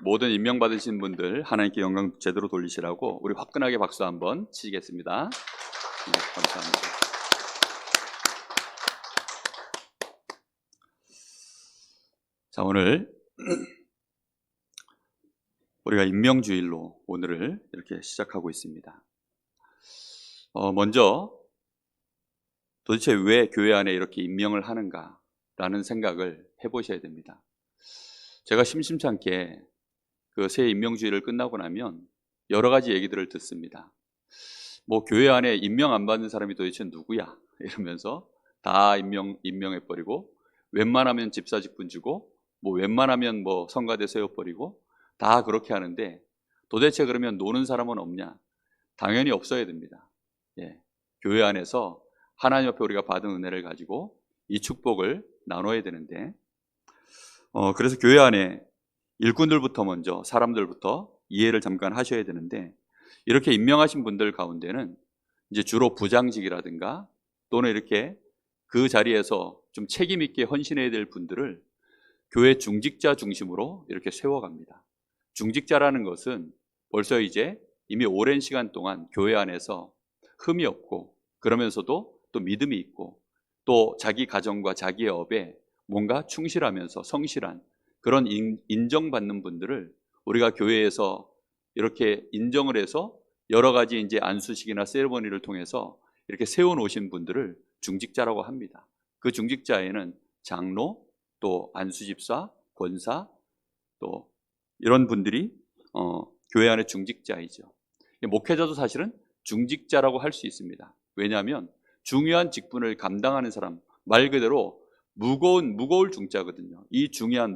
모든 임명받으신 분들 하나님께 영광 제대로 돌리시라고 우리 화끈하게 박수 한번 치겠습니다. 네, 감사합니다. 자, 오늘 우리가 임명주일로 오늘을 이렇게 시작하고 있습니다. 먼저 도대체 왜 교회 안에 이렇게 임명을 하는가라는 생각을 해보셔야 됩니다. 제가 심심찮게 그 새 임명주의를 끝나고 나면 여러 가지 얘기들을 듣습니다. 뭐 교회 안에 임명 안 받는 사람이 도대체 누구야? 이러면서 다 임명해버리고, 웬만하면 집사 직분 주고, 뭐 웬만하면 뭐 성가대 세워버리고, 다 그렇게 하는데 도대체 그러면 노는 사람은 없냐? 당연히 없어야 됩니다. 예, 교회 안에서 하나님 앞에 우리가 받은 은혜를 가지고 이 축복을 나눠야 되는데, 그래서 교회 안에 일꾼들부터 먼저 사람들부터 이해를 잠깐 하셔야 되는데, 이렇게 임명하신 분들 가운데는 이제 주로 부장직이라든가 또는 이렇게 그 자리에서 좀 책임 있게 헌신해야 될 분들을 교회 중직자 중심으로 이렇게 세워갑니다. 중직자라는 것은 벌써 이제 이미 오랜 시간 동안 교회 안에서 흠이 없고, 그러면서도 또 믿음이 있고, 또 자기 가정과 자기의 업에 뭔가 충실하면서 성실한 그런 인정받는 분들을 우리가 교회에서 이렇게 인정을 해서 여러 가지 이제 안수식이나 세레머니를 통해서 이렇게 세워놓으신 분들을 중직자라고 합니다. 그 중직자에는 장로, 또 안수집사, 권사, 또 이런 분들이 교회 안의 중직자이죠. 목회자도 사실은 중직자라고 할 수 있습니다. 왜냐하면 중요한 직분을 감당하는 사람, 말 그대로 무거울 중자거든요. 이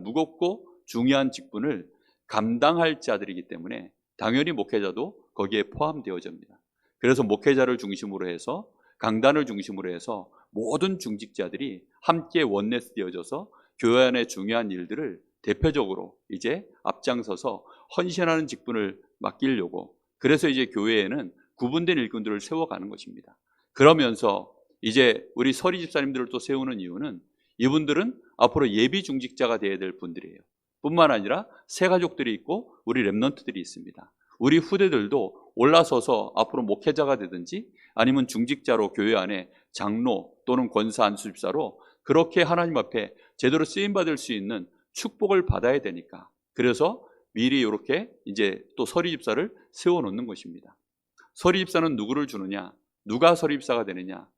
무겁고 중요한 직분을 감당할 자들이기 때문에 당연히 목회자도 거기에 포함되어집니다. 그래서 목회자를 중심으로 해서, 강단을 중심으로 해서 모든 중직자들이 함께 원내스되어져서 교회 안의 중요한 일들을 대표적으로 이제 앞장서서 헌신하는 직분을 맡기려고, 그래서 이제 교회에는 구분된 일꾼들을 세워가는 것입니다. 그러면서 이제 우리 서리 집사님들을 또 세우는 이유는 이분들은 앞으로 예비 중직자가 되어야 될 분들이에요. 뿐만 아니라 새 가족들이 있고 우리 랩넌트들이 있습니다. 우리 후대들도 올라서서 앞으로 목회자가 되든지 아니면 중직자로 교회 안에 장로 또는 권사 안수집사로 그렇게 하나님 앞에 제대로 쓰임받을 수 있는 축복을 받아야 되니까, 그래서 미리 이렇게 이제 또 서리 집사를 세워놓는 것입니다. 서리 집사는 누구를 주느냐? 누가 서리 집사가 되느냐?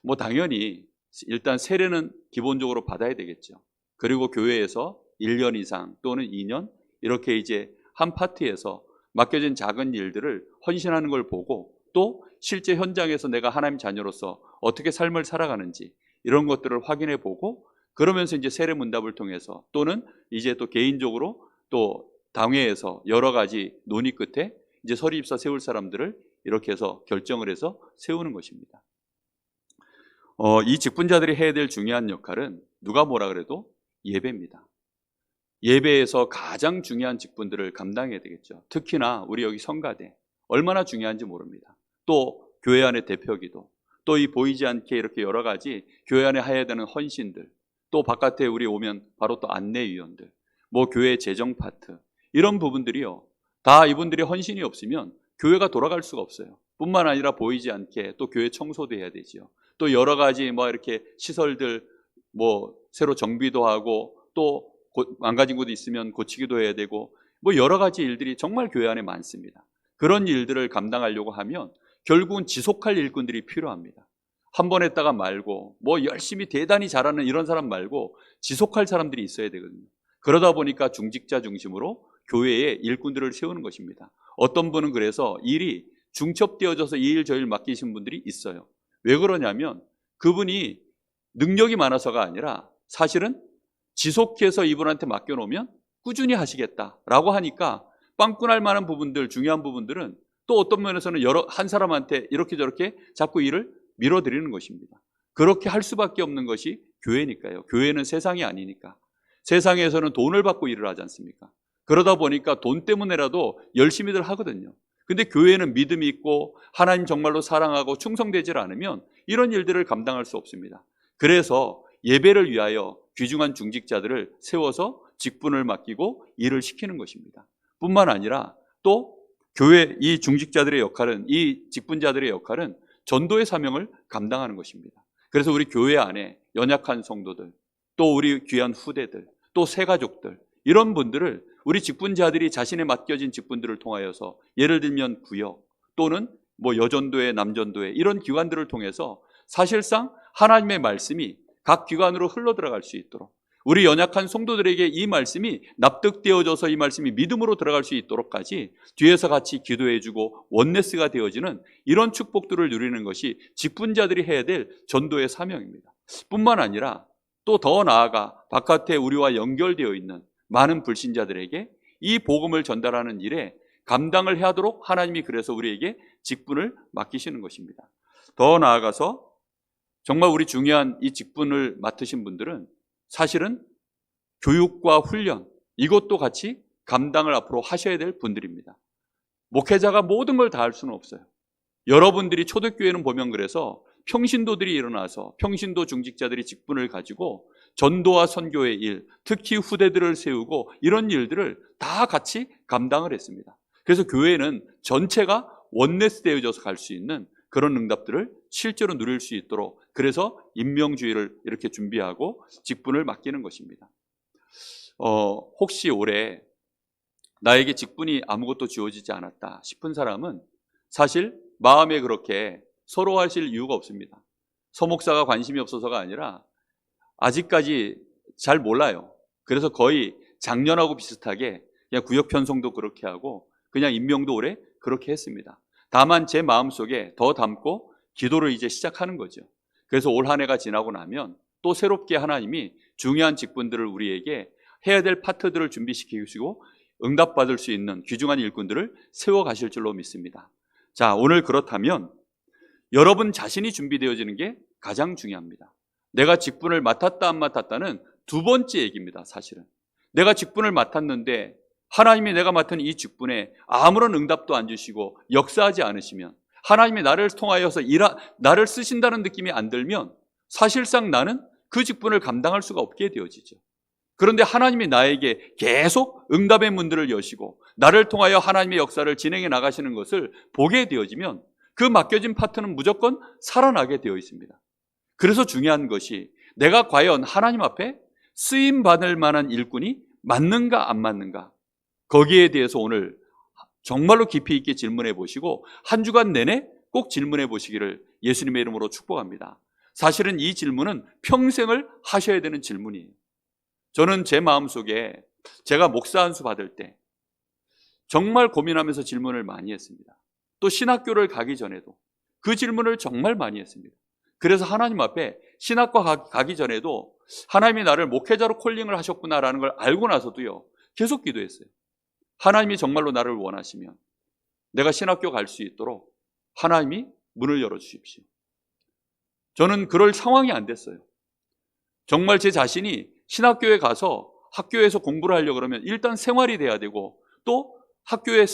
뭐 당연히 일단 세례는 기본적으로 받아야 되겠죠. 그리고 교회에서 1년 이상 또는 2년 이렇게 이제 한 파트에서 맡겨진 작은 일들을 헌신하는 걸 보고, 또 실제 현장에서 내가 하나님 자녀로서 어떻게 삶을 살아가는지 이런 것들을 확인해 보고, 그러면서 이제 세례 문답을 통해서 또는 이제 또 개인적으로 또 당회에서 여러 가지 논의 끝에 이제 서리 집사 세울 사람들을 이렇게 해서 결정을 해서 세우는 것입니다. 이 직분자들이 해야 될 중요한 역할은 누가 뭐라 그래도 예배입니다. 예배에서 가장 중요한 직분들을 감당해야 되겠죠. 특히나 우리 여기 성가대 얼마나 중요한지 모릅니다. 또 교회 안의 대표기도, 또 이 보이지 않게 이렇게 여러 가지 교회 안에 해야 되는 헌신들, 또 바깥에 우리 오면 바로 또 안내위원들, 뭐 교회 재정 파트, 이런 부분들이요, 다 이분들이 헌신이 없으면 교회가 돌아갈 수가 없어요. 뿐만 아니라 보이지 않게 또 교회 청소도 해야 되지요. 또 여러 가지 뭐 이렇게 시설들 뭐 새로 정비도 하고, 또 망가진 곳이 있으면 고치기도 해야 되고, 뭐 여러 가지 일들이 정말 교회 안에 많습니다. 그런 일들을 감당하려고 하면 결국은 지속할 일꾼들이 필요합니다. 한 번 했다가 말고, 뭐 열심히 대단히 잘하는 이런 사람 말고 지속할 사람들이 있어야 되거든요. 그러다 보니까 중직자 중심으로 교회에 일꾼들을 세우는 것입니다. 어떤 분은 그래서 일이 중첩되어져서 이 일 저 일 맡기신 분들이 있어요. 왜 그러냐면 그분이 능력이 많아서가 아니라 사실은 지속해서 이분한테 맡겨놓으면 꾸준히 하시겠다라고 하니까 빵꾸날 만한 부분들, 중요한 부분들은 또 어떤 면에서는 한 사람한테 이렇게 저렇게 자꾸 일을 밀어드리는 것입니다. 그렇게 할 수밖에 없는 것이 교회니까요. 교회는 세상이 아니니까. 세상에서는 돈을 받고 일을 하지 않습니까? 그러다 보니까 돈 때문에라도 열심히들 하거든요. 근데 교회는 믿음이 있고 하나님 정말로 사랑하고 충성되질 않으면 이런 일들을 감당할 수 없습니다. 그래서 예배를 위하여 귀중한 중직자들을 세워서 직분을 맡기고 일을 시키는 것입니다. 뿐만 아니라 또 교회 이 중직자들의 역할은, 이 직분자들의 역할은 전도의 사명을 감당하는 것입니다. 그래서 우리 교회 안에 연약한 성도들, 또 우리 귀한 후대들, 또 새가족들, 이런 분들을 우리 직분자들이 자신의 맡겨진 직분들을 통하여서, 예를 들면 구역 또는 여전도회, 남전도회 이런 기관들을 통해서 사실상 하나님의 말씀이 각 기관으로 흘러 들어갈 수 있도록, 우리 연약한 성도들에게 이 말씀이 납득되어져서 이 말씀이 믿음으로 들어갈 수 있도록까지 뒤에서 같이 기도해주고 원네스가 되어지는 이런 축복들을 누리는 것이 직분자들이 해야 될 전도의 사명입니다. 뿐만 아니라 또 더 나아가 바깥에 우리와 연결되어 있는 많은 불신자들에게 이 복음을 전달하는 일에 감당을 해야 하도록 하나님이 그래서 우리에게 직분을 맡기시는 것입니다. 더 나아가서 정말 우리 중요한 이 직분을 맡으신 분들은 사실은 교육과 훈련, 이것도 같이 감당을 앞으로 하셔야 될 분들입니다. 목회자가 모든 걸 다 할 수는 없어요. 여러분들이 초대교회는 보면 그래서 평신도들이 일어나서 평신도 중직자들이 직분을 가지고 전도와 선교의 일, 특히 후대들을 세우고 이런 일들을 다 같이 감당을 했습니다. 그래서 교회는 전체가 원네스 되어져서 갈 수 있는 그런 응답들을 실제로 누릴 수 있도록, 그래서 임명주의를 이렇게 준비하고 직분을 맡기는 것입니다. 혹시 올해 나에게 직분이 아무것도 주어지지 않았다 싶은 사람은 사실 마음에 그렇게 서러워하실 이유가 없습니다. 서목사가 관심이 없어서가 아니라 아직까지 잘 몰라요. 그래서 거의 작년하고 비슷하게 그냥 구역 편성도 그렇게 하고 그냥 임명도 올해 그렇게 했습니다. 다만 제 마음속에 더 담고 기도를 이제 시작하는 거죠. 그래서 올 한 해가 지나고 나면 또 새롭게 하나님이 중요한 직분들을 우리에게 해야 될 파트들을 준비시키시고 응답받을 수 있는 귀중한 일꾼들을 세워가실 줄로 믿습니다. 자, 오늘 그렇다면 여러분 자신이 준비되어지는 게 가장 중요합니다. 내가 직분을 맡았다 안 맡았다는 두 번째 얘기입니다. 사실은 내가 직분을 맡았는데 하나님이 내가 맡은 이 직분에 아무런 응답도 안 주시고 역사하지 않으시면, 하나님이 나를 통하여서 나를 쓰신다는 느낌이 안 들면 사실상 나는 그 직분을 감당할 수가 없게 되어지죠. 그런데 하나님이 나에게 계속 응답의 문들을 여시고 나를 통하여 하나님의 역사를 진행해 나가시는 것을 보게 되어지면 그 맡겨진 파트는 무조건 살아나게 되어 있습니다. 그래서 중요한 것이 내가 과연 하나님 앞에 쓰임받을 만한 일꾼이 맞는가 안 맞는가, 거기에 대해서 오늘 정말로 깊이 있게 질문해 보시고 한 주간 내내 꼭 질문해 보시기를 예수님의 이름으로 축복합니다. 사실은 이 질문은 평생을 하셔야 되는 질문이에요. 저는 제 마음속에 제가 목사 안수 받을 때 정말 고민하면서 질문을 많이 했습니다. 또 신학교를 가기 전에도 그 질문을 정말 많이 했습니다. 그래서 하나님 앞에 신학과 가기 전에도 하나님이 나를 목회자로 콜링을 하셨구나라는 걸 알고 나서도요, 계속 기도했어요. 하나님이 정말로 나를 원하시면 내가 신학교 갈 수 있도록 하나님이 문을 열어주십시오. 저는 그럴 상황이 안 됐어요. 정말 제 자신이 신학교에 가서 학교에서 공부를 하려고 그러면 일단 생활이 돼야 되고 또 학교에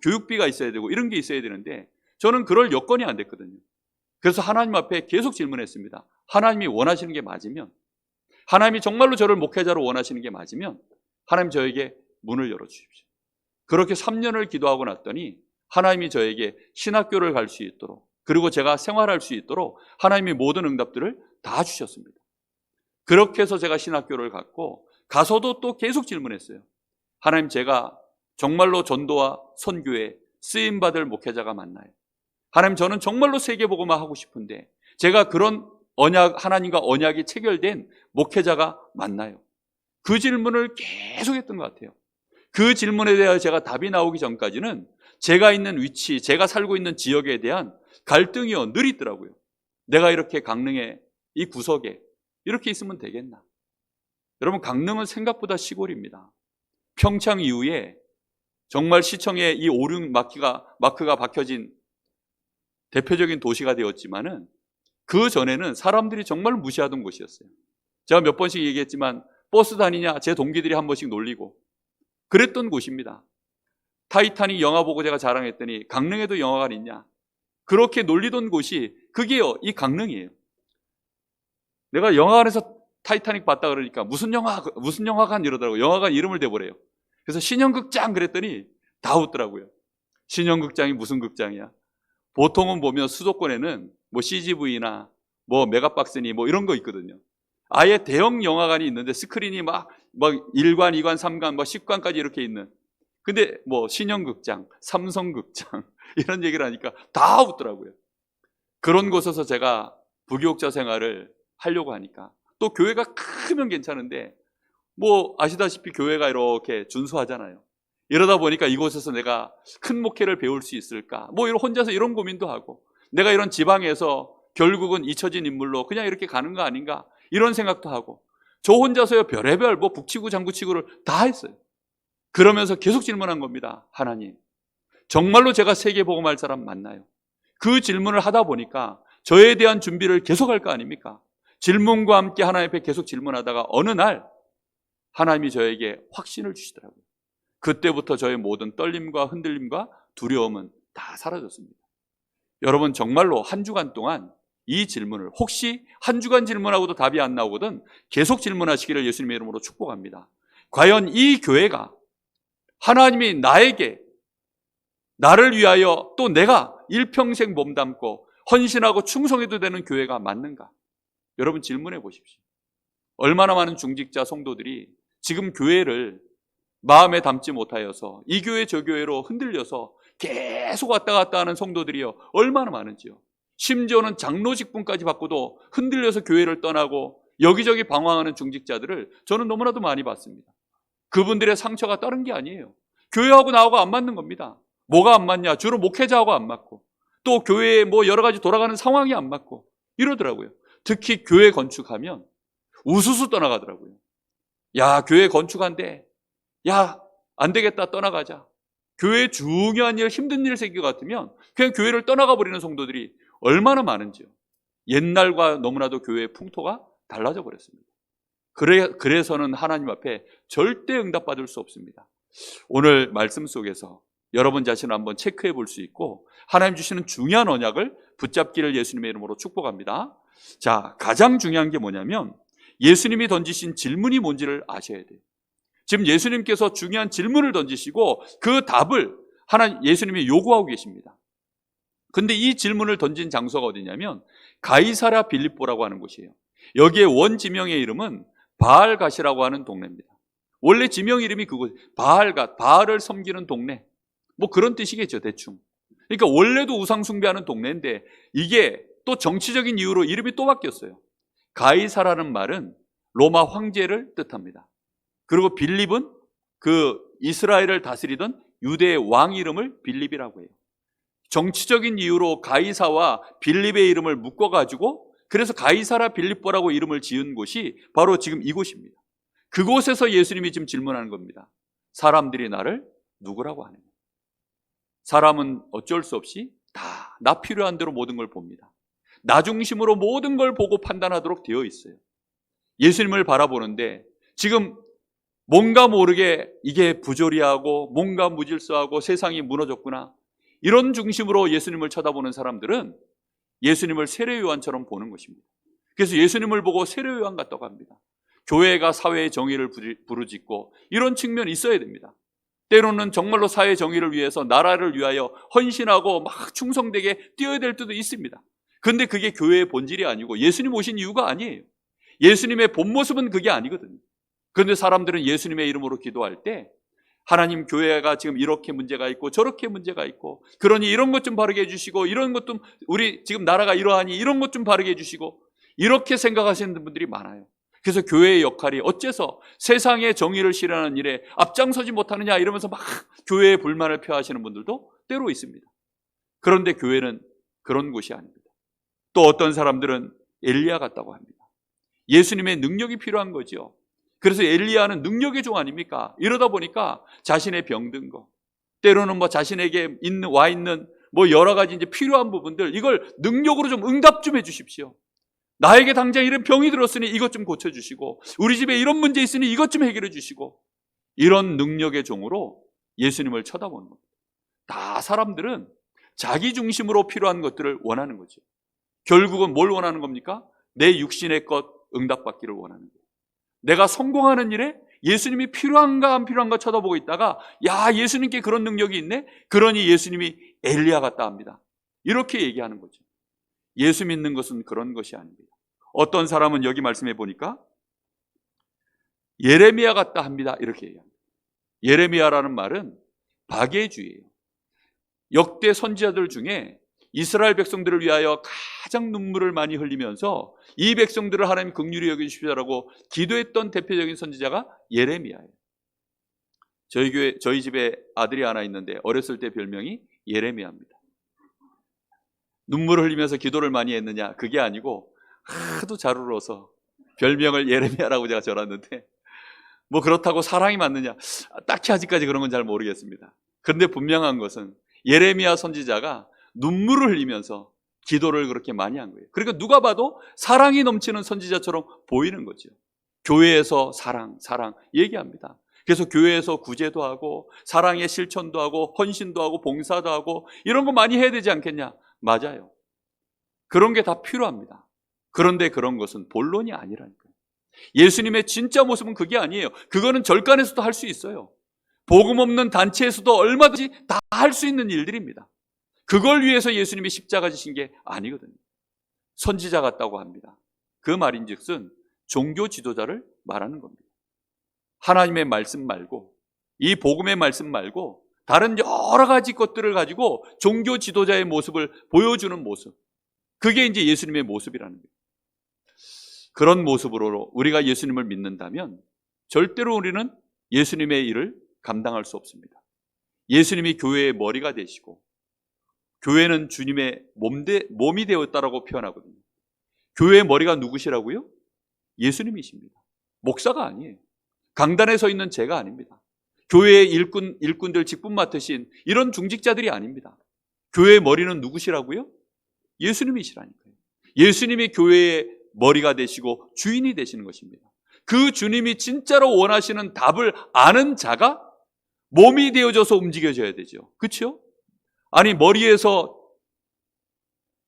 교육비가 있어야 되고 이런 게 있어야 되는데 저는 그럴 여건이 안 됐거든요. 그래서 하나님 앞에 계속 질문했습니다. 하나님이 원하시는 게 맞으면, 하나님이 정말로 저를 목회자로 원하시는 게 맞으면 하나님 저에게 문을 열어주십시오. 그렇게 3년을 기도하고 났더니 하나님이 저에게 신학교를 갈 수 있도록, 그리고 제가 생활할 수 있도록 하나님이 모든 응답들을 다 주셨습니다. 그렇게 해서 제가 신학교를 갔고 가서도 또 계속 질문했어요. 하나님, 제가 정말로 전도와 선교에 쓰임받을 목회자가 맞나요? 하나님, 저는 정말로 세계복음화 하고 싶은데 제가 그런 하나님과 언약이 체결된 목회자가 맞나요? 그 질문을 계속 했던 것 같아요. 그 질문에 대해 제가 답이 나오기 전까지는 제가 있는 위치, 제가 살고 있는 지역에 대한 갈등이요 늘 있더라고요. 내가 이렇게 강릉의 이 구석에 이렇게 있으면 되겠나? 여러분, 강릉은 생각보다 시골입니다. 평창 이후에 정말 시청에 이 오륜 마크가 박혀진 대표적인 도시가 되었지만은 그 전에는 사람들이 정말 무시하던 곳이었어요. 제가 몇 번씩 얘기했지만 버스 다니냐 제 동기들이 한 번씩 놀리고 그랬던 곳입니다. 타이타닉 영화 보고 제가 자랑했더니 강릉에도 영화관 있냐, 그렇게 놀리던 곳이 그게요, 이 강릉이에요. 내가 영화관에서 타이타닉 봤다 그러니까 무슨 영화관 이러더라고요. 영화관 이름을 대보래요. 그래서 신영극장 그랬더니 다 웃더라고요. 신영극장이 무슨 극장이야? 보통은 보면 수도권에는 뭐 CGV나 뭐 메가박스니 뭐 이런 거 있거든요. 아예 대형 영화관이 있는데 스크린이 막 1관, 2관, 3관, 10관까지 이렇게 있는. 근데 뭐 신영극장, 삼성극장 이런 얘기를 하니까 다 웃더라고요. 그런 곳에서 제가 부교육자 생활을 하려고 하니까 또 교회가 크면 괜찮은데 뭐 아시다시피 교회가 이렇게 준수하잖아요. 이러다 보니까 이곳에서 내가 큰 목회를 배울 수 있을까? 뭐 혼자서 이런 고민도 하고 내가 이런 지방에서 결국은 잊혀진 인물로 그냥 이렇게 가는 거 아닌가? 이런 생각도 하고 저 혼자서요 별의별 뭐 북치고 장구치고를 다 했어요. 그러면서 계속 질문한 겁니다. 하나님, 정말로 제가 세계복음할 사람 맞나요? 그 질문을 하다 보니까 저에 대한 준비를 계속할 거 아닙니까? 질문과 함께 하나님 앞에 계속 질문하다가 어느 날 하나님이 저에게 확신을 주시더라고요. 그때부터 저의 모든 떨림과 흔들림과 두려움은 다 사라졌습니다. 여러분 정말로 한 주간 동안 이 질문을 혹시 한 주간 질문하고도 답이 안 나오거든 계속 질문하시기를 예수님의 이름으로 축복합니다. 과연 이 교회가 하나님이 나를 위하여 또 내가 일평생 몸담고 헌신하고 충성해도 되는 교회가 맞는가? 여러분 질문해 보십시오. 얼마나 많은 중직자 성도들이 지금 교회를 마음에 담지 못하여서 이 교회 저 교회로 흔들려서 계속 왔다 갔다 하는 성도들이요 얼마나 많은지요. 심지어는 장로직분까지 받고도 흔들려서 교회를 떠나고 여기저기 방황하는 중직자들을 저는 너무나도 많이 봤습니다. 그분들의 상처가 다른 게 아니에요. 교회하고 나하고 안 맞는 겁니다. 뭐가 안 맞냐? 주로 목회자하고 안 맞고 또 교회에 뭐 여러 가지 돌아가는 상황이 안 맞고 이러더라고요. 특히 교회 건축하면 우수수 떠나가더라고요. 야, 교회 건축한대. 야, 안 되겠다, 떠나가자. 교회 중요한 일, 힘든 일 생길 것 같으면 그냥 교회를 떠나가 버리는 성도들이 얼마나 많은지요. 옛날과 너무나도 교회의 풍토가 달라져 버렸습니다. 그래서는 하나님 앞에 절대 응답받을 수 없습니다. 오늘 말씀 속에서 여러분 자신을 한번 체크해 볼 수 있고 하나님 주시는 중요한 언약을 붙잡기를 예수님의 이름으로 축복합니다. 자, 가장 중요한 게 뭐냐면 예수님이 던지신 질문이 뭔지를 아셔야 돼요. 지금 예수님께서 중요한 질문을 던지시고 그 답을 예수님이 요구하고 계십니다. 근데 이 질문을 던진 장소가 어디냐면 가이사랴 빌립보라고 하는 곳이에요. 여기에 원 지명의 이름은 바알갓이라고 하는 동네입니다. 원래 지명 이름이 그곳, 바알갓, 바알을 섬기는 동네. 뭐 그런 뜻이겠죠, 대충. 그러니까 원래도 우상 숭배하는 동네인데 이게 또 정치적인 이유로 이름이 또 바뀌었어요. 가이사라는 말은 로마 황제를 뜻합니다. 그리고 빌립은 그 이스라엘을 다스리던 유대의 왕 이름을 빌립이라고 해요. 정치적인 이유로 가이사와 빌립의 이름을 묶어가지고 그래서 가이사라 빌립보라고 이름을 지은 곳이 바로 지금 이곳입니다. 그곳에서 예수님이 지금 질문하는 겁니다. 사람들이 나를 누구라고 하느냐? 사람은 어쩔 수 없이 다 나 필요한 대로 모든 걸 봅니다. 나 중심으로 모든 걸 보고 판단하도록 되어 있어요. 예수님을 바라보는데 지금 뭔가 모르게 이게 부조리하고 뭔가 무질서하고 세상이 무너졌구나. 이런 중심으로 예수님을 쳐다보는 사람들은 예수님을 세례요한처럼 보는 것입니다. 그래서 예수님을 보고 세례요한 같다고 합니다. 교회가 사회의 정의를 부르짖고 이런 측면이 있어야 됩니다. 때로는 정말로 사회 정의를 위해서 나라를 위하여 헌신하고 막 충성되게 뛰어야 될 때도 있습니다. 그런데 그게 교회의 본질이 아니고 예수님 오신 이유가 아니에요. 예수님의 본 모습은 그게 아니거든요. 그런데 사람들은 예수님의 이름으로 기도할 때 하나님 교회가 지금 이렇게 문제가 있고 저렇게 문제가 있고 그러니 이런 것 좀 바르게 해주시고 이런 것 좀 우리 지금 나라가 이러하니 이런 것 좀 바르게 해주시고 이렇게 생각하시는 분들이 많아요. 그래서 교회의 역할이 어째서 세상의 정의를 실현하는 일에 앞장서지 못하느냐 이러면서 막 교회의 불만을 표하시는 분들도 때로 있습니다. 그런데 교회는 그런 곳이 아닙니다. 또 어떤 사람들은 엘리야 같다고 합니다. 예수님의 능력이 필요한 거죠. 그래서 엘리야는 능력의 종 아닙니까? 이러다 보니까 자신의 병든 거, 때로는 뭐 자신에게 와 있는 뭐 여러 가지 이제 필요한 부분들 이걸 능력으로 좀 응답 좀 해주십시오. 나에게 당장 이런 병이 들었으니 이것 좀 고쳐주시고 우리 집에 이런 문제 있으니 이것 좀 해결해 주시고 이런 능력의 종으로 예수님을 쳐다보는 겁니다. 다 사람들은 자기 중심으로 필요한 것들을 원하는 거죠. 결국은 뭘 원하는 겁니까? 내 육신의 것 응답받기를 원하는 거예요. 내가 성공하는 일에 예수님이 필요한가 안 필요한가 쳐다보고 있다가 야, 예수님께 그런 능력이 있네? 그러니 예수님이 엘리야 같다 합니다. 이렇게 얘기하는 거죠. 예수 믿는 것은 그런 것이 아닙니다. 어떤 사람은 여기 말씀해 보니까 예레미야 같다 합니다. 이렇게 얘기합니다. 예레미야라는 말은 박해주예요. 역대 선지자들 중에 이스라엘 백성들을 위하여 가장 눈물을 많이 흘리면서 이 백성들을 하나님 긍휼히 여기십시오라고 기도했던 대표적인 선지자가 예레미야예요. 저희 집에 아들이 하나 있는데 어렸을 때 별명이 예레미야입니다. 눈물을 흘리면서 기도를 많이 했느냐? 그게 아니고 하도 잘 울어서 별명을 예레미야라고 제가 절었는데 뭐 그렇다고 사랑이 맞느냐? 딱히 아직까지 그런 건 잘 모르겠습니다. 그런데 분명한 것은 예레미야 선지자가 눈물을 흘리면서 기도를 그렇게 많이 한 거예요. 그러니까 누가 봐도 사랑이 넘치는 선지자처럼 보이는 거죠. 교회에서 사랑 얘기합니다. 그래서 교회에서 구제도 하고 사랑의 실천도 하고 헌신도 하고 봉사도 하고 이런 거 많이 해야 되지 않겠냐? 맞아요. 그런 게 다 필요합니다. 그런데 그런 것은 본론이 아니라니까요. 예수님의 진짜 모습은 그게 아니에요. 그거는 절간에서도 할 수 있어요. 복음 없는 단체에서도 얼마든지 다 할 수 있는 일들입니다. 그걸 위해서 예수님이 십자가 지신 게 아니거든요. 선지자 같다고 합니다. 그 말인즉슨 종교 지도자를 말하는 겁니다. 하나님의 말씀 말고 이 복음의 말씀 말고 다른 여러 가지 것들을 가지고 종교 지도자의 모습을 보여주는 모습, 그게 이제 예수님의 모습이라는 거예요. 그런 모습으로 우리가 예수님을 믿는다면 절대로 우리는 예수님의 일을 감당할 수 없습니다. 예수님이 교회의 머리가 되시고 교회는 주님의 몸이 되었다라고 표현하거든요. 교회의 머리가 누구시라고요? 예수님이십니다. 목사가 아니에요. 강단에 서 있는 제가 아닙니다. 교회의 일꾼들 직분 맡으신 이런 중직자들이 아닙니다. 교회의 머리는 누구시라고요? 예수님이시라니까요. 예수님이 교회의 머리가 되시고 주인이 되시는 것입니다. 그 주님이 진짜로 원하시는 답을 아는 자가 몸이 되어져서 움직여져야 되죠. 그렇죠? 아니 머리에서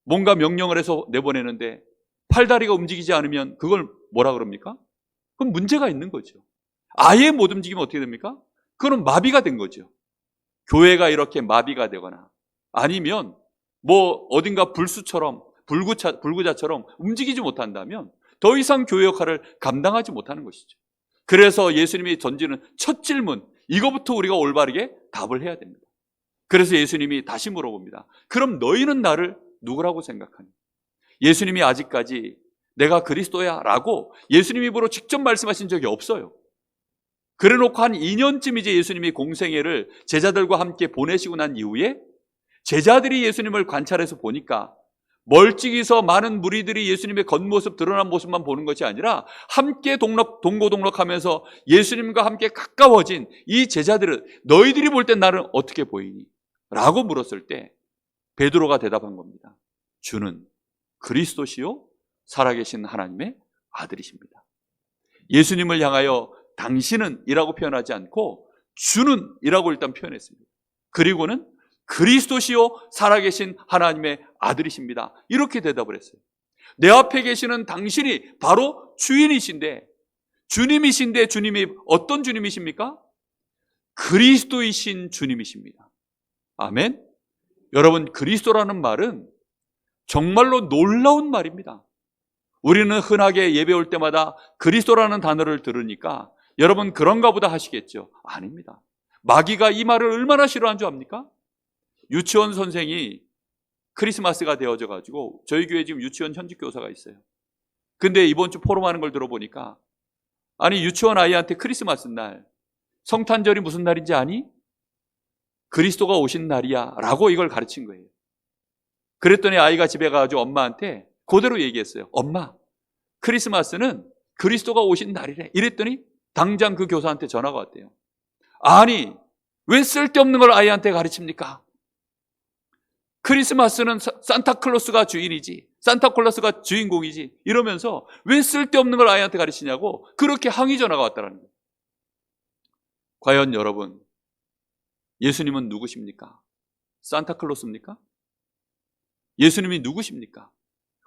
뭔가 명령을 해서 내보내는데 팔다리가 움직이지 않으면 그걸 뭐라 그럽니까? 그건 문제가 있는 거죠. 아예 못 움직이면 어떻게 됩니까? 그건 마비가 된 거죠. 교회가 이렇게 마비가 되거나 아니면 뭐 어딘가 불수처럼 불구자처럼 움직이지 못한다면 더 이상 교회 역할을 감당하지 못하는 것이죠. 그래서 예수님이 던지는 첫 질문, 이거부터 우리가 올바르게 답을 해야 됩니다. 그래서 예수님이 다시 물어봅니다. 그럼 너희는 나를 누구라고 생각하니? 예수님이 아직까지 내가 그리스도야 라고 예수님 입으로 직접 말씀하신 적이 없어요. 그래놓고 한 2년쯤 이제 예수님이 공생애를 제자들과 함께 보내시고 난 이후에 제자들이 예수님을 관찰해서 보니까 멀찍이서 많은 무리들이 예수님의 겉모습, 드러난 모습만 보는 것이 아니라 함께 동고동락하면서 예수님과 함께 가까워진 이 제자들은 너희들이 볼 땐 나는 어떻게 보이니? 라고 물었을 때 베드로가 대답한 겁니다. 주는 그리스도시요 살아계신 하나님의 아들이십니다. 예수님을 향하여 당신은 이라고 표현하지 않고 주는 이라고 일단 표현했습니다. 그리고는 그리스도시요 살아계신 하나님의 아들이십니다. 이렇게 대답을 했어요. 내 앞에 계시는 당신이 바로 주인이신데 주님이신데 주님이 어떤 주님이십니까? 그리스도이신 주님이십니다. 아멘. 여러분, 그리스도라는 말은 정말로 놀라운 말입니다. 우리는 흔하게 예배 올 때마다 그리스도라는 단어를 들으니까 여러분 그런가 보다 하시겠죠. 아닙니다. 마귀가 이 말을 얼마나 싫어한 줄 압니까? 유치원 선생이 크리스마스가 되어져 가지고 저희 교회 지금 유치원 현직 교사가 있어요. 근데 이번 주 포럼하는 걸 들어보니까 아니 유치원 아이한테 크리스마스 날 성탄절이 무슨 날인지 아니? 그리스도가 오신 날이야 라고 이걸 가르친 거예요. 그랬더니 아이가 집에 가가지고 엄마한테 그대로 얘기했어요. 엄마, 크리스마스는 그리스도가 오신 날이래. 이랬더니 당장 그 교사한테 전화가 왔대요. 아니 왜 쓸데없는 걸 아이한테 가르칩니까? 크리스마스는 산타클로스가 주인이지, 산타클로스가 주인공이지 이러면서 왜 쓸데없는 걸 아이한테 가르치냐고 그렇게 항의 전화가 왔다는 거예요. 과연 여러분, 예수님은 누구십니까? 산타클로스입니까? 예수님이 누구십니까?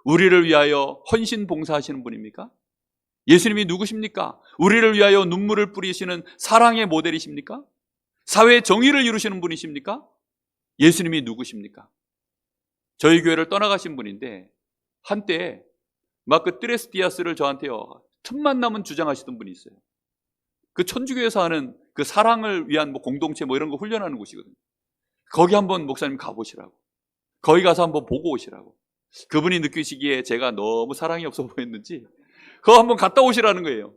우리를 위하여 헌신 봉사하시는 분입니까? 예수님이 누구십니까? 우리를 위하여 눈물을 뿌리시는 사랑의 모델이십니까? 사회의 정의를 이루시는 분이십니까? 예수님이 누구십니까? 저희 교회를 떠나가신 분인데 한때 막 그 뜨레스 디아스를 저한테요 틈만 나면 주장하시던 분이 있어요. 그 천주교에서 하는 그 사랑을 위한 뭐 공동체 뭐 이런 거 훈련하는 곳이거든요. 거기 한번 목사님 가보시라고, 거기 가서 한번 보고 오시라고. 그분이 느끼시기에 제가 너무 사랑이 없어 보였는지 그거 한번 갔다 오시라는 거예요.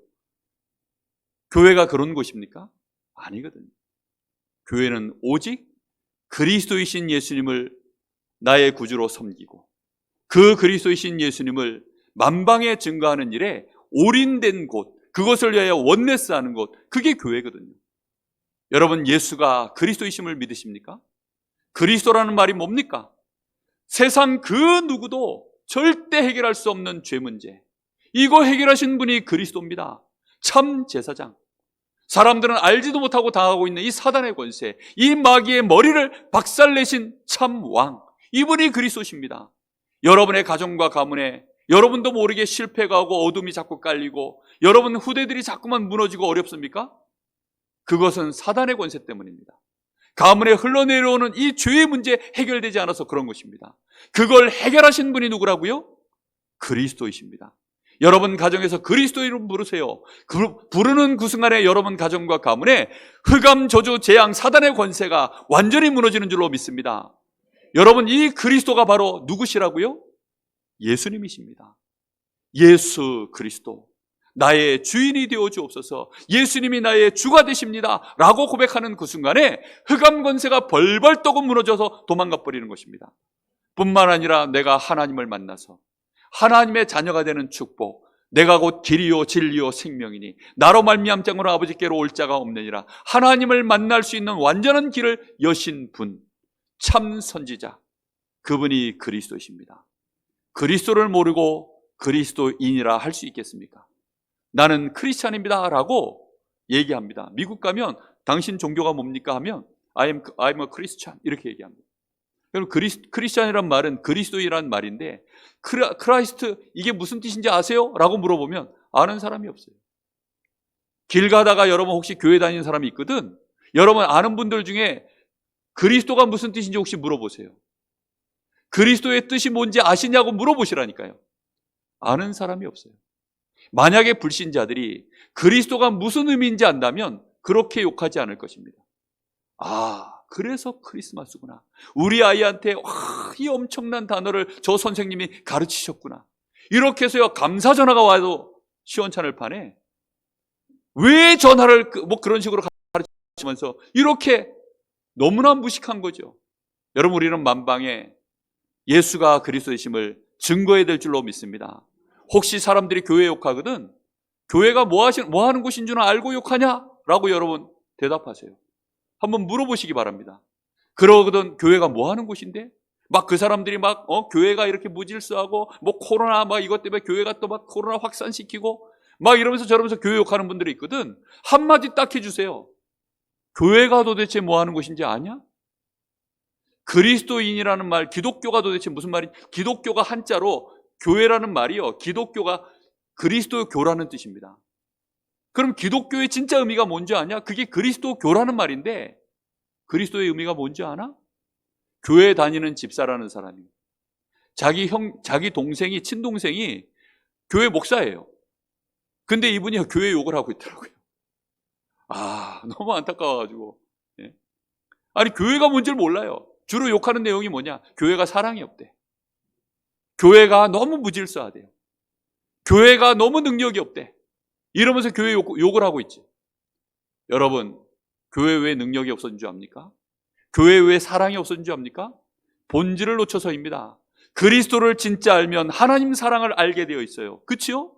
교회가 그런 곳입니까? 아니거든요. 교회는 오직 그리스도이신 예수님을 나의 구주로 섬기고 그 그리스도이신 예수님을 만방에 증거하는 일에 올인된 곳, 그것을 위하여 원네스하는 곳, 그게 교회거든요. 여러분, 예수가 그리스도이심을 믿으십니까? 그리스도라는 말이 뭡니까? 세상 그 누구도 절대 해결할 수 없는 죄 문제, 이거 해결하신 분이 그리스도입니다. 참 제사장. 사람들은 알지도 못하고 당하고 있는 이 사단의 권세, 이 마귀의 머리를 박살내신 참 왕, 이분이 그리스도십니다. 여러분의 가정과 가문에 여러분도 모르게 실패가 오고 어둠이 자꾸 깔리고 여러분 후대들이 자꾸만 무너지고 어렵습니까? 그것은 사단의 권세 때문입니다. 가문에 흘러내려오는 이 죄의 문제 해결되지 않아서 그런 것입니다. 그걸 해결하신 분이 누구라고요? 그리스도이십니다. 여러분 가정에서 그리스도 이름 부르세요. 부르는 그 순간에 여러분 가정과 가문에 흑암, 저주, 재앙, 사단의 권세가 완전히 무너지는 줄로 믿습니다. 여러분, 이 그리스도가 바로 누구시라고요? 예수님이십니다. 예수 그리스도, 나의 주인이 되어 주옵소서, 예수님이 나의 주가 되십니다 라고 고백하는 그 순간에 흑암 권세가 벌벌 떠고 무너져서 도망가 버리는 것입니다. 뿐만 아니라 내가 하나님을 만나서 하나님의 자녀가 되는 축복, 내가 곧 길이요 진리요 생명이니 나로 말미암 장으로 아버지께로 올 자가 없느니라, 하나님을 만날 수 있는 완전한 길을 여신 분, 참 선지자, 그분이 그리스도이십니다. 그리스도를 모르고 그리스도인이라 할 수 있겠습니까? 나는 크리스찬입니다 라고 얘기합니다. 미국 가면 당신 종교가 뭡니까 하면 I'm a Christian 이렇게 얘기합니다. 그럼 크리스찬이란 말은 그리스도이란 말인데 크라이스트 이게 무슨 뜻인지 아세요? 라고 물어보면 아는 사람이 없어요. 길 가다가 여러분 혹시 교회 다니는 사람이 있거든, 여러분 아는 분들 중에 그리스도가 무슨 뜻인지 혹시 물어보세요. 그리스도의 뜻이 뭔지 아시냐고 물어보시라니까요. 아는 사람이 없어요. 만약에 불신자들이 그리스도가 무슨 의미인지 안다면 그렇게 욕하지 않을 것입니다. 아, 그래서 크리스마스구나. 우리 아이한테 이 엄청난 단어를 저 선생님이 가르치셨구나. 이렇게 해서요 감사 전화가 와도 시원찮을 판에 왜 전화를 뭐 그런 식으로 가르치면서 이렇게 너무나 무식한 거죠. 여러분, 우리는 만방에 예수가 그리스도이심을 증거해야 될 줄로 믿습니다. 혹시 사람들이 교회 욕하거든 교회가 뭐 하는 곳인 줄 알고 욕하냐? 라고 여러분 대답하세요. 한번 물어보시기 바랍니다. 그러거든 교회가 뭐 하는 곳인데? 막 그 사람들이 막 교회가 이렇게 무질서하고 뭐 코로나 막 이것 때문에 교회가 또 막 코로나 확산시키고 막 이러면서 저러면서 교회 욕하는 분들이 있거든. 한마디 딱 해주세요. 교회가 도대체 뭐 하는 곳인지 아냐? 그리스도인이라는 말, 기독교가 도대체 무슨 말인지, 기독교가 한자로 교회라는 말이요, 기독교가 그리스도교라는 뜻입니다. 그럼 기독교의 진짜 의미가 뭔지 아냐? 그게 그리스도교라는 말인데 그리스도의 의미가 뭔지 아나? 교회 다니는 집사라는 사람이 자기 동생이, 친동생이 교회 목사예요. 근데 이분이 교회 욕을 하고 있더라고요. 아, 너무 안타까워가지고. 예? 아니, 교회가 뭔지를 몰라요. 주로 욕하는 내용이 뭐냐? 교회가 사랑이 없대. 교회가 너무 무질서하대요. 교회가 너무 능력이 없대. 이러면서 교회 욕을 하고 있지. 여러분, 교회 왜 능력이 없어진 줄 압니까? 교회 왜 사랑이 없어진 줄 압니까? 본질을 놓쳐서입니다. 그리스도를 진짜 알면 하나님 사랑을 알게 되어 있어요. 그치요?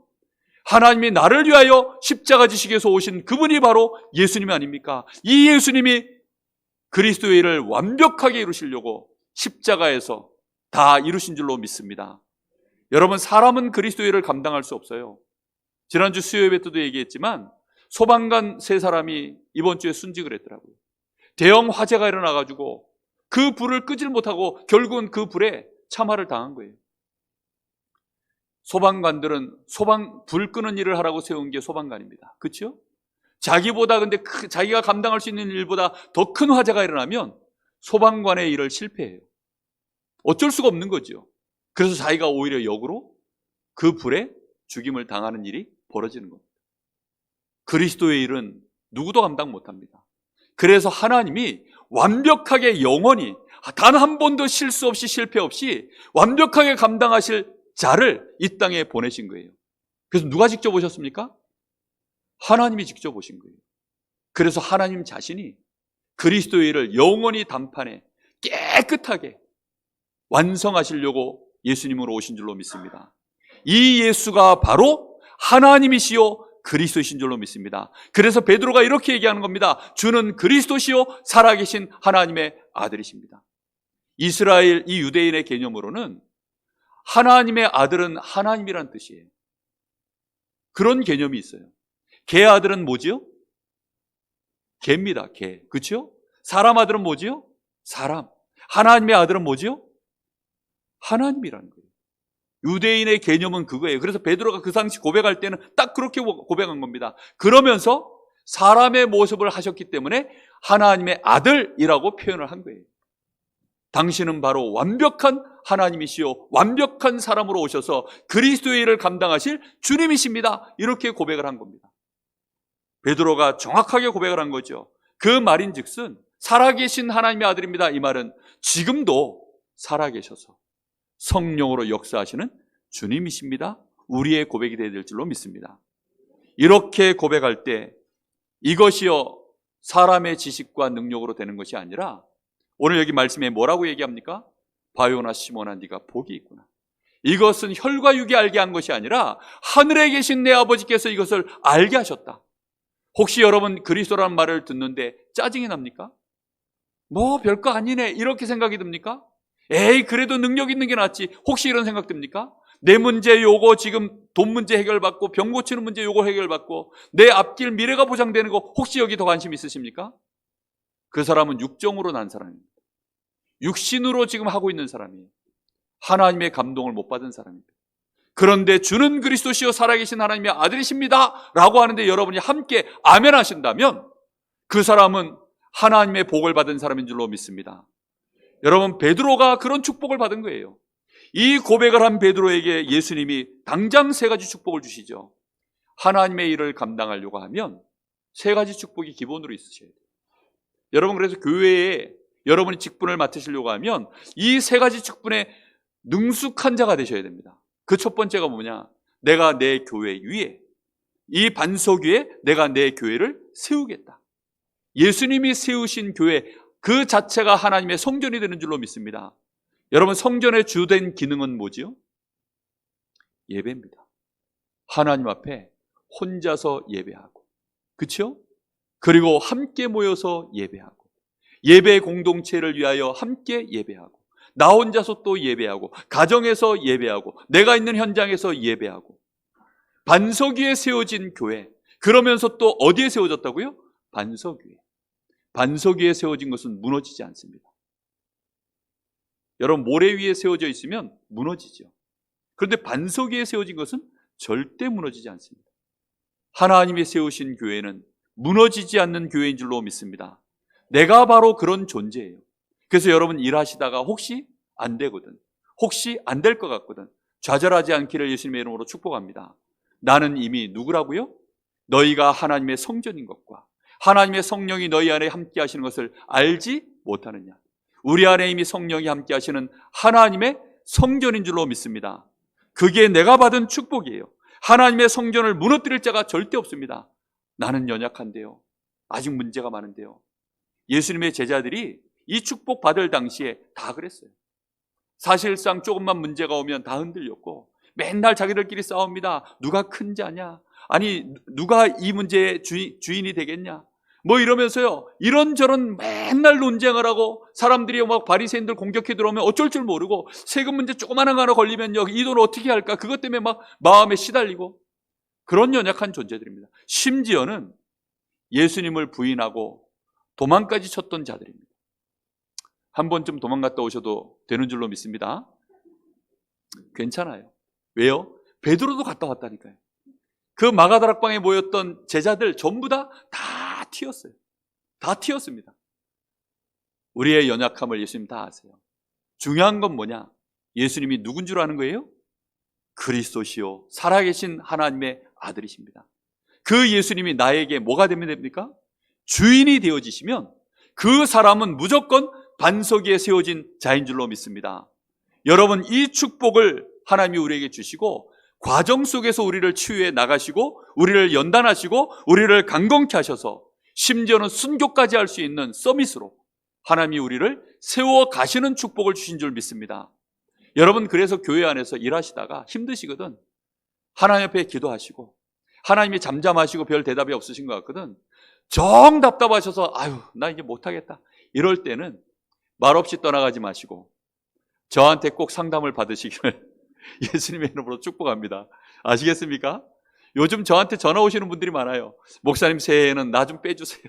하나님이 나를 위하여 십자가 지식에서 오신 그분이 바로 예수님 아닙니까? 이 예수님이 그리스도의 일을 완벽하게 이루시려고 십자가에서 다 이루신 줄로 믿습니다. 여러분, 사람은 그리스도의 일을 감당할 수 없어요. 지난주 수요 예배 때도 얘기했지만 소방관 3사람이 이번 주에 순직을 했더라고요. 대형 화재가 일어나가지고 그 불을 끄질 못하고 결국은 그 불에 참화를 당한 거예요. 소방관들은 불 끄는 일을 하라고 세운 게 소방관입니다. 그렇죠? 자기보다 근데 자기가 감당할 수 있는 일보다 더 큰 화재가 일어나면 소방관의 일을 실패해요. 어쩔 수가 없는 거죠. 그래서 자기가 오히려 역으로 그 불에 죽임을 당하는 일이 벌어지는 겁니다. 그리스도의 일은 누구도 감당 못합니다. 그래서 하나님이 완벽하게 영원히 단 한 번도 실수 없이 실패 없이 완벽하게 감당하실 자를 이 땅에 보내신 거예요. 그래서 누가 직접 오셨습니까? 하나님이 직접 오신 거예요. 그래서 하나님 자신이 그리스도의 일을 영원히 단판에 깨끗하게 완성하시려고 예수님으로 오신 줄로 믿습니다. 이 예수가 바로 하나님이시요 그리스도이신 줄로 믿습니다. 그래서 베드로가 이렇게 얘기하는 겁니다. 주는 그리스도시요 살아계신 하나님의 아들이십니다. 이스라엘 이 유대인의 개념으로는 하나님의 아들은 하나님이란 뜻이에요. 그런 개념이 있어요. 개 아들은 뭐지요? 개입니다. 개. 그렇죠? 사람 아들은 뭐지요? 사람. 하나님의 아들은 뭐지요? 하나님이라는 거예요. 유대인의 개념은 그거예요. 그래서 베드로가 그 당시 고백할 때는 딱 그렇게 고백한 겁니다. 그러면서 사람의 모습을 하셨기 때문에 하나님의 아들이라고 표현을 한 거예요. 당신은 바로 완벽한 하나님이시요 완벽한 사람으로 오셔서 그리스도의 일을 감당하실 주님이십니다. 이렇게 고백을 한 겁니다. 베드로가 정확하게 고백을 한 거죠. 그 말인즉슨 살아계신 하나님의 아들입니다. 이 말은 지금도 살아계셔서 성령으로 역사하시는 주님이십니다. 우리의 고백이 되어야 될 줄로 믿습니다. 이렇게 고백할 때 이것이요 사람의 지식과 능력으로 되는 것이 아니라 오늘 여기 말씀에 뭐라고 얘기합니까? 바요나 시몬아 네가 복이 있구나. 이것은 혈과 육이 알게 한 것이 아니라 하늘에 계신 내 아버지께서 이것을 알게 하셨다. 혹시 여러분 그리스도라는 말을 듣는데 짜증이 납니까? 뭐 별거 아니네 이렇게 생각이 듭니까? 에이 그래도 능력 있는 게 낫지. 혹시 이런 생각 듭니까? 내 문제 요거 지금 돈 문제 해결받고 병 고치는 문제 요거 해결받고 내 앞길 미래가 보장되는 거 혹시 여기 더 관심 있으십니까? 그 사람은 육정으로 난 사람입니다. 육신으로 지금 하고 있는 사람이에요. 하나님의 감동을 못 받은 사람입니다. 그런데 주는 그리스도시요 살아계신 하나님의 아들이십니다 라고 하는데 여러분이 함께 아멘 하신다면 그 사람은 하나님의 복을 받은 사람인 줄로 믿습니다. 여러분 베드로가 그런 축복을 받은 거예요. 이 고백을 한 베드로에게 예수님이 당장 세 가지 축복을 주시죠. 하나님의 일을 감당하려고 하면 세 가지 축복이 기본으로 있으셔야 돼요. 여러분 그래서 교회에 여러분이 직분을 맡으시려고 하면 이 세 가지 직분에 능숙한 자가 되셔야 됩니다. 그 첫 번째가 뭐냐? 내가 내 교회 위에 이 반석 위에 내가 내 교회를 세우겠다. 예수님이 세우신 교회 그 자체가 하나님의 성전이 되는 줄로 믿습니다. 여러분 성전의 주된 기능은 뭐지요? 예배입니다. 하나님 앞에 혼자서 예배하고 그렇죠? 그리고 함께 모여서 예배하고 예배 공동체를 위하여 함께 예배하고 나 혼자서 또 예배하고 가정에서 예배하고 내가 있는 현장에서 예배하고 반석 위에 세워진 교회 그러면서 또 어디에 세워졌다고요? 반석 위에. 반석 위에 세워진 것은 무너지지 않습니다. 여러분 모래 위에 세워져 있으면 무너지죠. 그런데 반석 위에 세워진 것은 절대 무너지지 않습니다. 하나님이 세우신 교회는 무너지지 않는 교회인 줄로 믿습니다. 내가 바로 그런 존재예요. 그래서 여러분 일하시다가 혹시 안 되거든, 혹시 안 될 것 같거든 좌절하지 않기를 예수님의 이름으로 축복합니다. 나는 이미 누구라고요? 너희가 하나님의 성전인 것과 하나님의 성령이 너희 안에 함께 하시는 것을 알지 못하느냐. 우리 안에 이미 성령이 함께 하시는 하나님의 성전인 줄로 믿습니다. 그게 내가 받은 축복이에요. 하나님의 성전을 무너뜨릴 자가 절대 없습니다. 나는 연약한데요, 아직 문제가 많은데요. 예수님의 제자들이 이 축복 받을 당시에 다 그랬어요. 사실상 조금만 문제가 오면 다 흔들렸고 맨날 자기들끼리 싸웁니다. 누가 큰 자냐, 아니 누가 이 문제의 주인이 되겠냐 뭐 이러면서요 이런저런 맨날 논쟁을 하고 사람들이 막 바리새인들 공격해 들어오면 어쩔 줄 모르고 세금 문제 조그마한 거 하나 걸리면요 이 돈 어떻게 할까 그것 때문에 막 마음에 시달리고 그런 연약한 존재들입니다. 심지어는 예수님을 부인하고 도망까지 쳤던 자들입니다. 한 번쯤 도망갔다 오셔도 되는 줄로 믿습니다. 괜찮아요. 왜요? 베드로도 갔다 왔다니까요. 그 마가다락방에 모였던 제자들 전부 다 튀었어요. 다 튀었습니다. 우리의 연약함을 예수님 다 아세요. 중요한 건 뭐냐? 예수님이 누군 줄 아는 거예요? 그리스도시요 살아계신 하나님의 아들이십니다. 그 예수님이 나에게 뭐가 되면 됩니까? 주인이 되어지시면 그 사람은 무조건 반석 위에 세워진 자인 줄로 믿습니다. 여러분, 이 축복을 하나님이 우리에게 주시고 과정 속에서 우리를 치유해 나가시고 우리를 연단하시고 우리를 강건케 하셔서 심지어는 순교까지 할 수 있는 서밋으로 하나님이 우리를 세워 가시는 축복을 주신 줄 믿습니다. 여러분, 그래서 교회 안에서 일하시다가 힘드시거든. 하나님 앞에 기도하시고 하나님이 잠잠하시고 별 대답이 없으신 것 같거든. 정 답답하셔서 아유 나 이제 못하겠다 이럴 때는 말없이 떠나가지 마시고 저한테 꼭 상담을 받으시기를 예수님의 이름으로 축복합니다. 아시겠습니까? 요즘 저한테 전화 오시는 분들이 많아요. 목사님 새해에는 나 좀 빼주세요.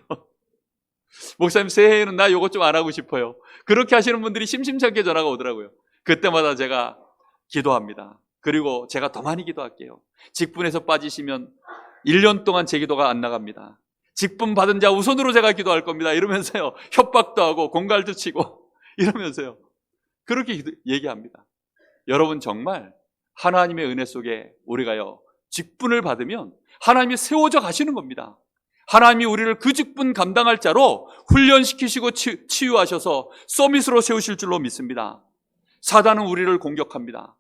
목사님 새해에는 나 요것 좀 안 하고 싶어요. 그렇게 하시는 분들이 심심찮게 전화가 오더라고요. 그때마다 제가 기도합니다. 그리고 제가 더 많이 기도할게요. 직분에서 빠지시면 1년 동안 제 기도가 안 나갑니다. 직분 받은 자 우선으로 제가 기도할 겁니다. 이러면서요. 협박도 하고 공갈도 치고 이러면서요. 그렇게 얘기합니다. 여러분, 정말 하나님의 은혜 속에 우리가요 직분을 받으면 하나님이 세워져 가시는 겁니다. 하나님이 우리를 그 직분 감당할 자로 훈련시키시고 치유하셔서 서밋으로 세우실 줄로 믿습니다. 사단은 우리를 공격합니다.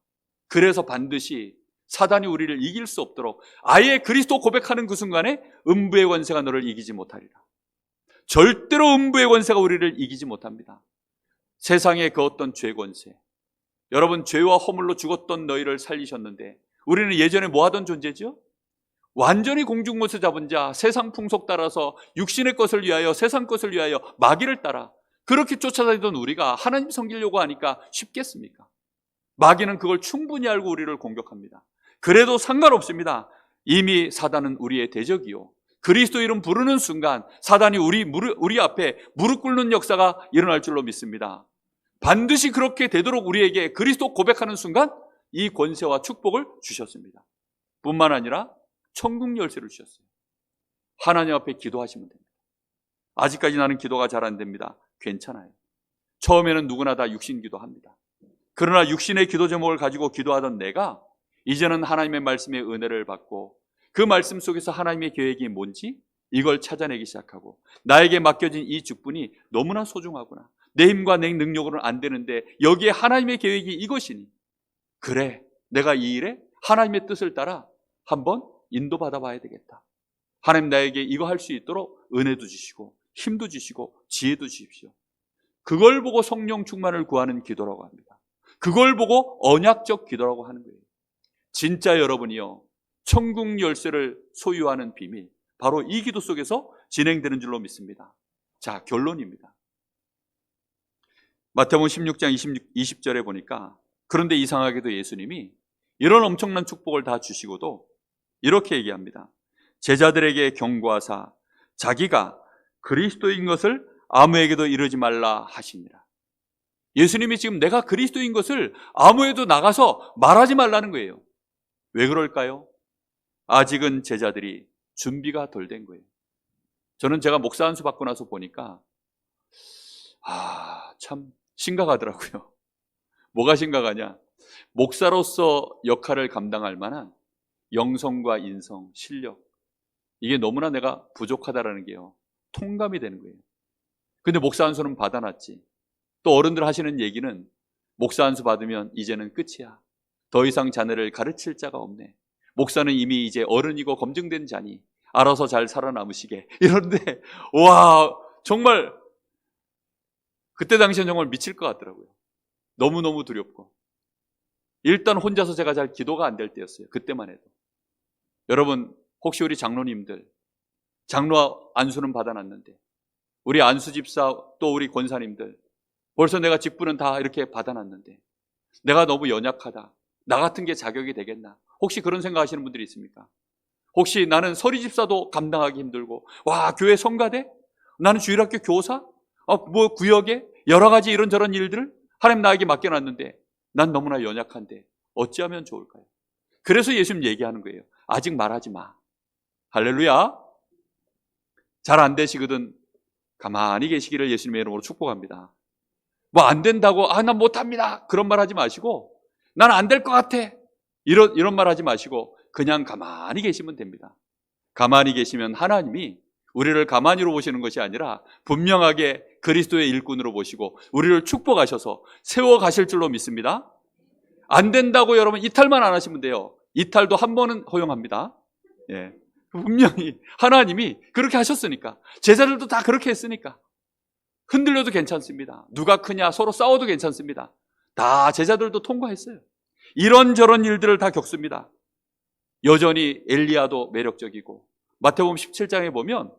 그래서 반드시 사단이 우리를 이길 수 없도록 아예 그리스도 고백하는 그 순간에 음부의 권세가 너를 이기지 못하리라. 절대로 음부의 권세가 우리를 이기지 못합니다. 세상의 그 어떤 죄 권세, 여러분, 죄와 허물로 죽었던 너희를 살리셨는데 우리는 예전에 뭐 하던 존재죠? 완전히 공중못을 잡은 자, 세상 풍속 따라서 육신의 것을 위하여 세상 것을 위하여 마귀를 따라 그렇게 쫓아다니던 우리가 하나님 섬기려고 하니까 쉽겠습니까? 마귀는 그걸 충분히 알고 우리를 공격합니다. 그래도 상관없습니다. 이미 사단은 우리의 대적이요, 그리스도 이름 부르는 순간 사단이 우리 앞에 무릎 꿇는 역사가 일어날 줄로 믿습니다. 반드시 그렇게 되도록 우리에게 그리스도 고백하는 순간 이 권세와 축복을 주셨습니다. 뿐만 아니라 천국 열쇠를 주셨어요. 하나님 앞에 기도하시면 됩니다. 아직까지 나는 기도가 잘 안 됩니다. 괜찮아요. 처음에는 누구나 다 육신 기도합니다. 그러나 육신의 기도 제목을 가지고 기도하던 내가 이제는 하나님의 말씀의 은혜를 받고 그 말씀 속에서 하나님의 계획이 뭔지 이걸 찾아내기 시작하고 나에게 맡겨진 이 직분이 너무나 소중하구나. 내 힘과 내 능력으로는 안 되는데 여기에 하나님의 계획이 이것이니 그래, 내가 이 일에 하나님의 뜻을 따라 한번 인도받아 봐야 되겠다. 하나님 나에게 이거 할 수 있도록 은혜도 주시고 힘도 주시고 지혜도 주십시오. 그걸 보고 성령 충만을 구하는 기도라고 합니다. 그걸 보고 언약적 기도라고 하는 거예요. 진짜 여러분이요, 천국 열쇠를 소유하는 비밀, 바로 이 기도 속에서 진행되는 줄로 믿습니다. 자, 결론입니다. 마태복음 16장 20절에 보니까 그런데 이상하게도 예수님이 이런 엄청난 축복을 다 주시고도 이렇게 얘기합니다. 제자들에게 경고하사 자기가 그리스도인 것을 아무에게도 이르지 말라 하시니라. 예수님이 지금 내가 그리스도인 것을 아무에도 나가서 말하지 말라는 거예요. 왜 그럴까요? 아직은 제자들이 준비가 덜 된 거예요. 저는 제가 목사 안수 받고 나서 보니까 참 심각하더라고요. 뭐가 심각하냐? 목사로서 역할을 감당할 만한 영성과 인성, 실력, 이게 너무나 내가 부족하다라는 게요, 통감이 되는 거예요. 근데 목사 안수는 받아놨지. 또 어른들 하시는 얘기는 목사 안수 받으면 이제는 끝이야. 더 이상 자네를 가르칠 자가 없네. 목사는 이미 이제 어른이고 검증된 자니 알아서 잘 살아남으시게. 이런데 와, 정말 그때 당시엔 정말 미칠 것 같더라고요. 너무너무 두렵고. 일단 혼자서 제가 잘 기도가 안 될 때였어요. 그때만 해도. 여러분, 혹시 우리 장로님들, 장로 안수는 받아놨는데 우리 안수 집사 또 우리 권사님들 벌써 내가 직분은 다 이렇게 받아놨는데 내가 너무 연약하다, 나 같은 게 자격이 되겠나, 혹시 그런 생각하시는 분들이 있습니까? 혹시 나는 서리 집사도 감당하기 힘들고, 와, 교회 성가대? 나는 주일학교 교사? 뭐 구역에 여러 가지 이런저런 일들을 하나님 나에게 맡겨놨는데 난 너무나 연약한데 어찌하면 좋을까요? 그래서 예수님 얘기하는 거예요. 아직 말하지 마. 할렐루야. 잘 안 되시거든 가만히 계시기를 예수님의 이름으로 축복합니다. 뭐 안 된다고 난 못합니다 그런 말 하지 마시고, 난 안 될 것 같아 이런 말 하지 마시고 그냥 가만히 계시면 됩니다. 가만히 계시면 하나님이 우리를 가만히로 보시는 것이 아니라 분명하게 그리스도의 일꾼으로 보시고 우리를 축복하셔서 세워가실 줄로 믿습니다. 안 된다고 여러분 이탈만 안 하시면 돼요. 이탈도 한 번은 허용합니다. 예. 분명히 하나님이 그렇게 하셨으니까, 제자들도 다 그렇게 했으니까 흔들려도 괜찮습니다. 누가 크냐 서로 싸워도 괜찮습니다. 다 제자들도 통과했어요. 이런저런 일들을 다 겪습니다. 여전히 엘리야도 매력적이고, 마태복음 17장에 보면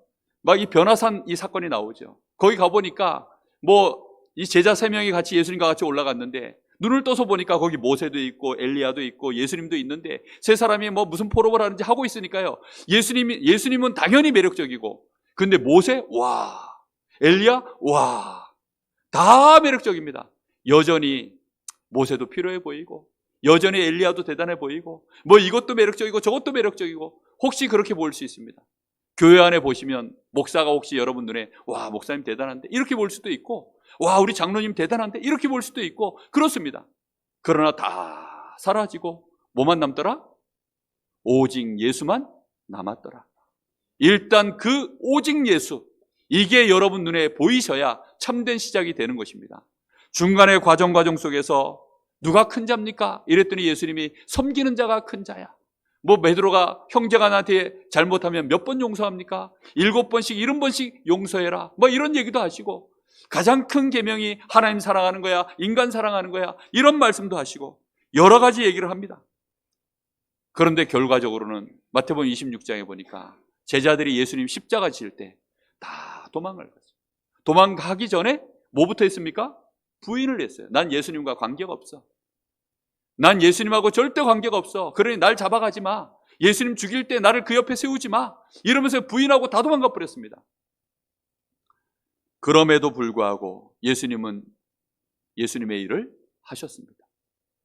막 이 변화산 이 사건이 나오죠. 거기 가보니까 뭐 이 제자 3명이 같이 예수님과 같이 올라갔는데 눈을 떠서 보니까 거기 모세도 있고 엘리야도 있고 예수님도 있는데 세 사람이 뭐 무슨 포럼을 하는지 하고 있으니까요. 예수님은 당연히 매력적이고, 근데 모세 와, 엘리야 와, 다 매력적입니다. 여전히 모세도 필요해 보이고 여전히 엘리야도 대단해 보이고 뭐 이것도 매력적이고 저것도 매력적이고, 혹시 그렇게 보일 수 있습니다. 교회 안에 보시면 목사가 혹시 여러분 눈에 와, 목사님 대단한데 이렇게 볼 수도 있고, 와, 우리 장로님 대단한데 이렇게 볼 수도 있고 그렇습니다. 그러나 다 사라지고 뭐만 남더라? 오직 예수만 남았더라. 일단 그 오직 예수, 이게 여러분 눈에 보이셔야 참된 시작이 되는 것입니다. 중간의 과정 속에서 누가 큰 자입니까? 이랬더니 예수님이 섬기는 자가 큰 자야. 뭐 베드로가 형제가 나한테 잘못하면 몇 번 용서합니까? 7번씩 70번씩 용서해라, 뭐 이런 얘기도 하시고, 가장 큰 계명이 하나님 사랑하는 거야, 인간 사랑하는 거야, 이런 말씀도 하시고 여러 가지 얘기를 합니다. 그런데 결과적으로는 마태복음 26장에 보니까 제자들이 예수님 십자가 질 때 다 도망을 갔어요. 도망가기 전에 뭐부터 했습니까? 부인을 했어요. 난 예수님과 관계가 없어. 난 예수님하고 절대 관계가 없어. 그러니 날 잡아가지 마. 예수님 죽일 때 나를 그 옆에 세우지 마. 이러면서 부인하고 다 도망가 버렸습니다. 그럼에도 불구하고 예수님은 예수님의 일을 하셨습니다.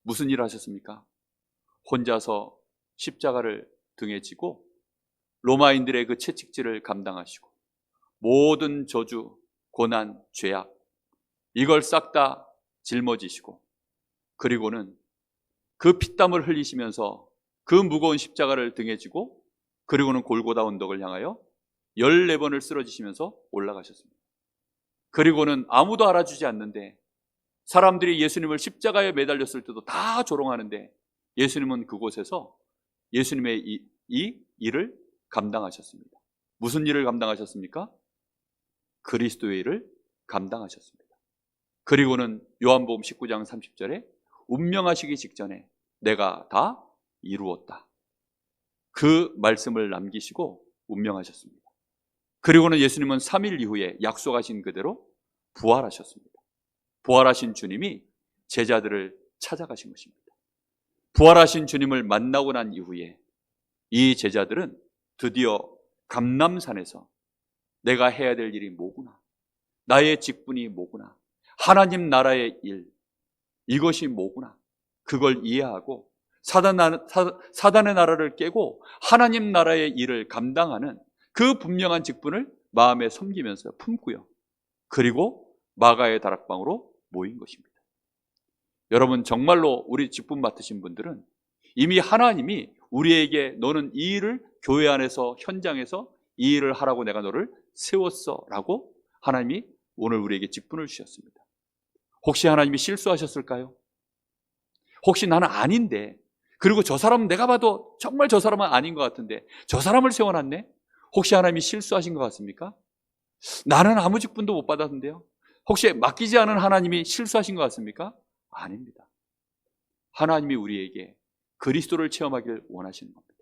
무슨 일을 하셨습니까? 혼자서 십자가를 등에 지고 로마인들의 그 채찍질을 감당하시고 모든 저주, 고난, 죄악, 이걸 싹 다 짊어지시고, 그리고는 그 피땀을 흘리시면서 그 무거운 십자가를 등에 지고, 그리고는 골고다 언덕을 향하여 14번을 쓰러지시면서 올라가셨습니다. 그리고는 아무도 알아주지 않는데 사람들이 예수님을 십자가에 매달렸을 때도 다 조롱하는데 예수님은 그곳에서 예수님의 이 일을 감당하셨습니다. 무슨 일을 감당하셨습니까? 그리스도의 일을 감당하셨습니다. 그리고는 요한복음 19장 30절에 운명하시기 직전에 내가 다 이루었다, 그 말씀을 남기시고 운명하셨습니다. 그리고는 예수님은 3일 이후에 약속하신 그대로 부활하셨습니다. 부활하신 주님이 제자들을 찾아가신 것입니다. 부활하신 주님을 만나고 난 이후에 이 제자들은 드디어 감람산에서 내가 해야 될 일이 뭐구나, 나의 직분이 뭐구나, 하나님 나라의 일, 이것이 뭐구나, 그걸 이해하고 사단의 나라를 깨고 하나님 나라의 일을 감당하는 그 분명한 직분을 마음에 섬기면서 품고요. 그리고 마가의 다락방으로 모인 것입니다. 여러분, 정말로 우리 직분 맡으신 분들은 이미 하나님이 우리에게 너는 이 일을 교회 안에서 현장에서 이 일을 하라고 내가 너를 세웠어 라고 하나님이 오늘 우리에게 직분을 주셨습니다. 혹시 하나님이 실수하셨을까요? 혹시 나는 아닌데, 그리고 저 사람은 내가 봐도 정말 저 사람은 아닌 것 같은데 저 사람을 세워놨네? 혹시 하나님이 실수하신 것 같습니까? 나는 아무 직분도 못 받았는데요. 혹시 맡기지 않은 하나님이 실수하신 것 같습니까? 아닙니다. 하나님이 우리에게 그리스도를 체험하기를 원하시는 겁니다.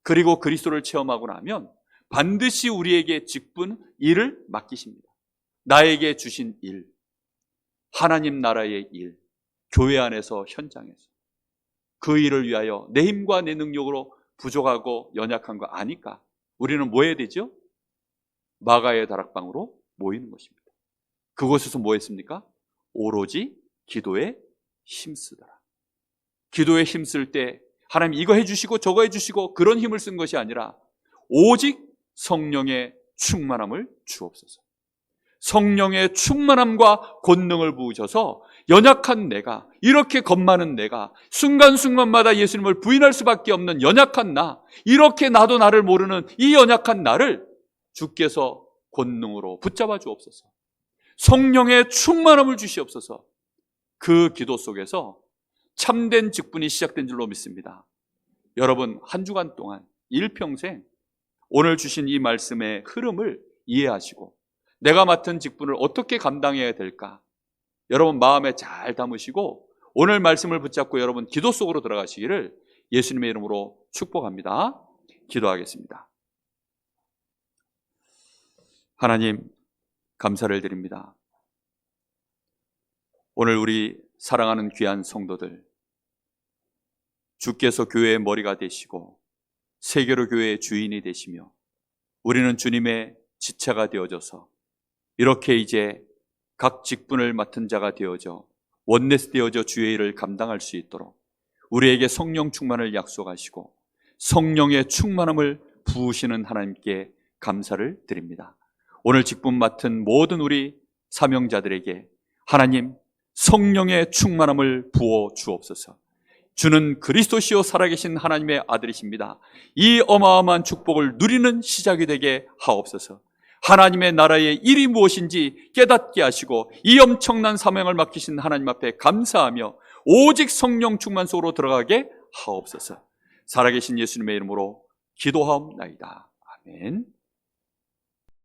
그리고 그리스도를 체험하고 나면 반드시 우리에게 직분, 일을 맡기십니다. 나에게 주신 일, 하나님 나라의 일, 교회 안에서 현장에서 그 일을 위하여 내 힘과 내 능력으로 부족하고 연약한 거 아니까 우리는 뭐 해야 되죠? 마가의 다락방으로 모이는 것입니다. 그곳에서 뭐 했습니까? 오로지 기도에 힘쓰더라. 기도에 힘쓸 때 하나님 이거 해주시고 저거 해주시고 그런 힘을 쓴 것이 아니라 오직 성령의 충만함을 주옵소서. 성령의 충만함과 권능을 부으셔서 연약한 내가, 이렇게 겁 많은 내가, 순간순간마다 예수님을 부인할 수밖에 없는 연약한 나, 이렇게 나도 나를 모르는 이 연약한 나를 주께서 권능으로 붙잡아 주옵소서. 성령의 충만함을 주시옵소서. 그 기도 속에서 참된 직분이 시작된 줄로 믿습니다. 여러분 한 주간 동안 일평생 오늘 주신 이 말씀의 흐름을 이해하시고 내가 맡은 직분을 어떻게 감당해야 될까, 여러분 마음에 잘 담으시고 오늘 말씀을 붙잡고 여러분 기도 속으로 들어가시기를 예수님의 이름으로 축복합니다. 기도하겠습니다. 하나님 감사를 드립니다. 오늘 우리 사랑하는 귀한 성도들, 주께서 교회의 머리가 되시고 세계로 교회의 주인이 되시며 우리는 주님의 지체가 되어져서 이렇게 이제 각 직분을 맡은 자가 되어져 원내스 되어져 주의 일을 감당할 수 있도록 우리에게 성령 충만을 약속하시고 성령의 충만함을 부으시는 하나님께 감사를 드립니다. 오늘 직분 맡은 모든 우리 사명자들에게 하나님 성령의 충만함을 부어 주옵소서. 주는 그리스도시요 살아계신 하나님의 아들이십니다. 이 어마어마한 축복을 누리는 시작이 되게 하옵소서. 하나님의 나라의 일이 무엇인지 깨닫게 하시고 이 엄청난 사명을 맡기신 하나님 앞에 감사하며 오직 성령 충만 속으로 들어가게 하옵소서. 살아계신 예수님의 이름으로 기도하옵나이다. 아멘.